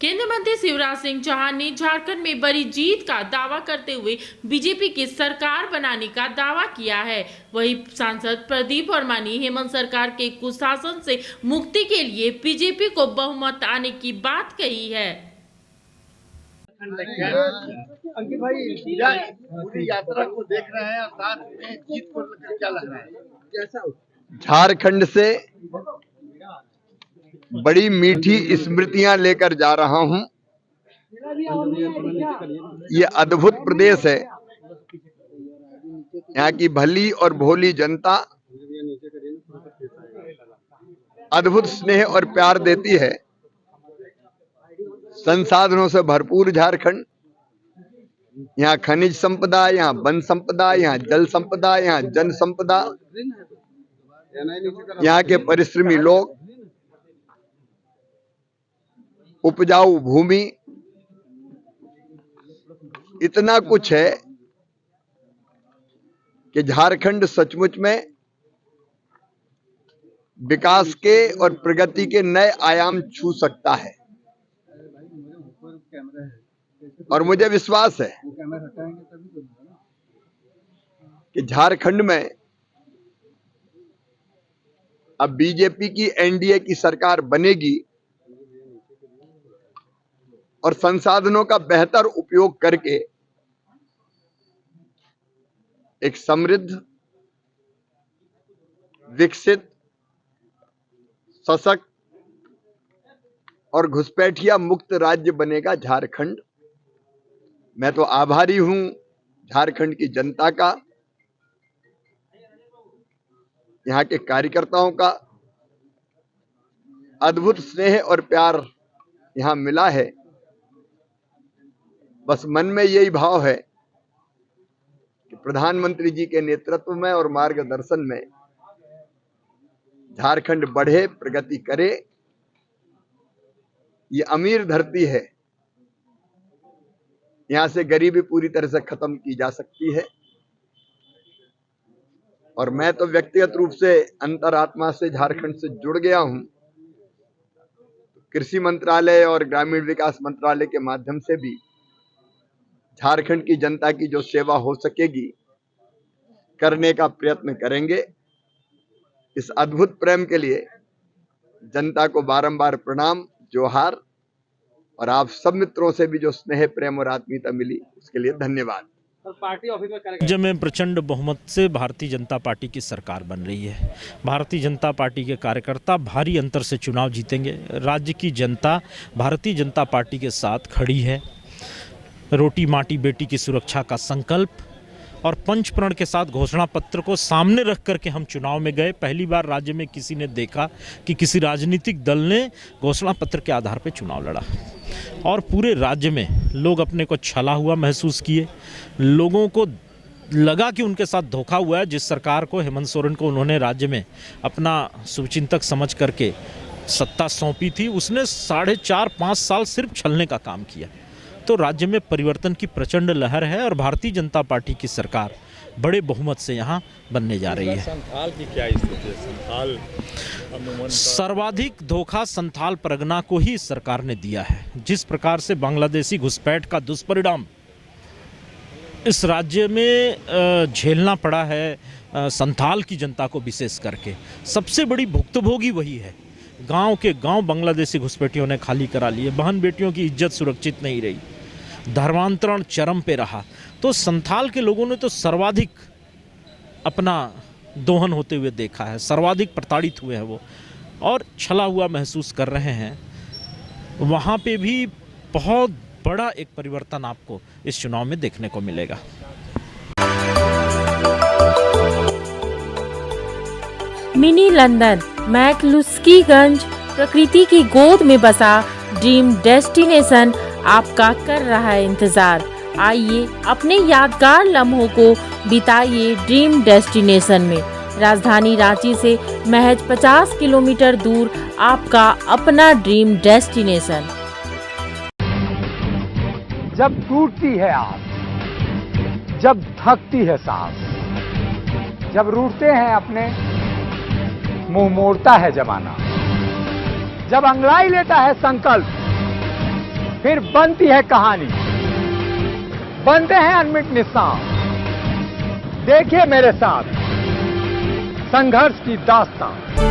केंद्रीय मंत्री शिवराज सिंह चौहान ने झारखंड में बड़ी जीत का दावा करते हुए बीजेपी की सरकार बनाने का दावा किया है। वहीं सांसद प्रदीप वर्मा ने हेमंत सरकार के कुशासन से मुक्ति के लिए बीजेपी को बहुमत आने की बात कही है। अंकित भाई, पूरी यात्रा को देख रहे हैं और साथ में जीत को लेकर क्या लग रहा है? कैसा झारखंड से बड़ी मीठी स्मृतियां लेकर जा रहा हूं। ये अद्भुत प्रदेश है। यहाँ की भली और भोली जनता अद्भुत स्नेह और प्यार देती है। संसाधनों से भरपूर झारखंड। यहाँ खनिज संपदा, यहाँ वन संपदा, यहाँ जल संपदा, यहाँ जन संपदा, यहाँ के परिश्रमी लोग, उपजाऊ भूमि, इतना कुछ है कि झारखंड सचमुच में विकास के और प्रगति के नए आयाम छू सकता है। और मुझे विश्वास है कि झारखंड में अब बीजेपी की एनडीए की सरकार बनेगी और संसाधनों का बेहतर उपयोग करके एक समृद्ध, विकसित, सशक्त और घुसपैठिया मुक्त राज्य बनेगा झारखंड। मैं तो आभारी हूं झारखंड की जनता का, यहाँ के कार्यकर्ताओं का। अद्भुत स्नेह और प्यार यहाँ मिला है। बस मन में यही भाव है कि प्रधानमंत्री जी के नेतृत्व में और मार्गदर्शन में झारखंड बढ़े, प्रगति करे। ये अमीर धरती है, यहां से गरीबी पूरी तरह से खत्म की जा सकती है। और मैं तो व्यक्तिगत रूप से अंतरात्मा से झारखंड से जुड़ गया हूं। कृषि मंत्रालय और ग्रामीण विकास मंत्रालय के माध्यम से भी झारखंड की जनता की जो सेवा हो सकेगी करने का प्रयत्न करेंगे। इस अद्भुत प्रेम के लिए जनता को बारंबार प्रणाम, जोहार। और आप सब मित्रों से भी जो स्नेह, प्रेम और आत्मीयता मिली उसके लिए धन्यवाद। पार्टी ऑफिस में राज्य में प्रचंड बहुमत से भारतीय जनता पार्टी की सरकार बन रही है। भारतीय जनता पार्टी के कार्यकर्ता भारी अंतर से चुनाव जीतेंगे। राज्य की जनता भारतीय जनता पार्टी के साथ खड़ी है। रोटी माटी बेटी की सुरक्षा का संकल्प और पंचप्रण के साथ घोषणा पत्र को सामने रख करके हम चुनाव में गए। पहली बार राज्य में किसी ने देखा कि किसी राजनीतिक दल ने घोषणा पत्र के आधार पर चुनाव लड़ा। और पूरे राज्य में लोग अपने को छला हुआ महसूस किए। लोगों को लगा कि उनके साथ धोखा हुआ है। जिस सरकार को, हेमंत सोरेन को उन्होंने राज्य में अपना शुभचिंतक समझ करके सत्ता सौंपी थी, उसने 4.5-5 साल सिर्फ छलने का काम किया। तो राज्य में परिवर्तन की प्रचंड लहर है और भारतीय जनता पार्टी की सरकार बड़े बहुमत से यहाँ बनने जा रही है। संथाल की क्या स्थिति है? संथाल सर्वाधिक धोखा संथाल परगना को ही सरकार ने दिया है। जिस प्रकार से बांग्लादेशी घुसपैठ का दुष्परिणाम इस राज्य में झेलना पड़ा है संथाल की जनता को, विशेष करके सबसे बड़ी भुक्तभोगी वही है। गांव के गांव बांग्लादेशी घुसपैठियों ने खाली करा लिए। बहन बेटियों की इज्जत सुरक्षित नहीं रही। धर्मांतरण चरम पे रहा। तो संथाल के लोगों ने तो सर्वाधिक अपना दोहन होते हुए देखा है, सर्वाधिक प्रताड़ित हुए हैं वो, और छला हुआ महसूस कर रहे हैं। वहाँ पे भी बहुत बड़ा एक परिवर्तन आपको इस चुनाव में देखने को मिलेगा। मिनी लंदन मैक्लुस्कीगंज प्रकृति की गोद में बसा ड्रीम डेस्टिनेशन आपका कर रहा है इंतजार। आइए अपने यादगार लम्हों को बिताइए ड्रीम डेस्टिनेशन में। राजधानी रांची से महज 50 किलोमीटर दूर आपका अपना ड्रीम डेस्टिनेशन। जब टूटती है आस, जब थकती है सांस, जब रूठते हैं अपने, मुंह मोड़ता है जमाना, जब अंगड़ाई लेता है संकल्प, फिर बनती है कहानी, बनते हैं अनमिट निशान। देखिए मेरे साथ संघर्ष की दास्तान।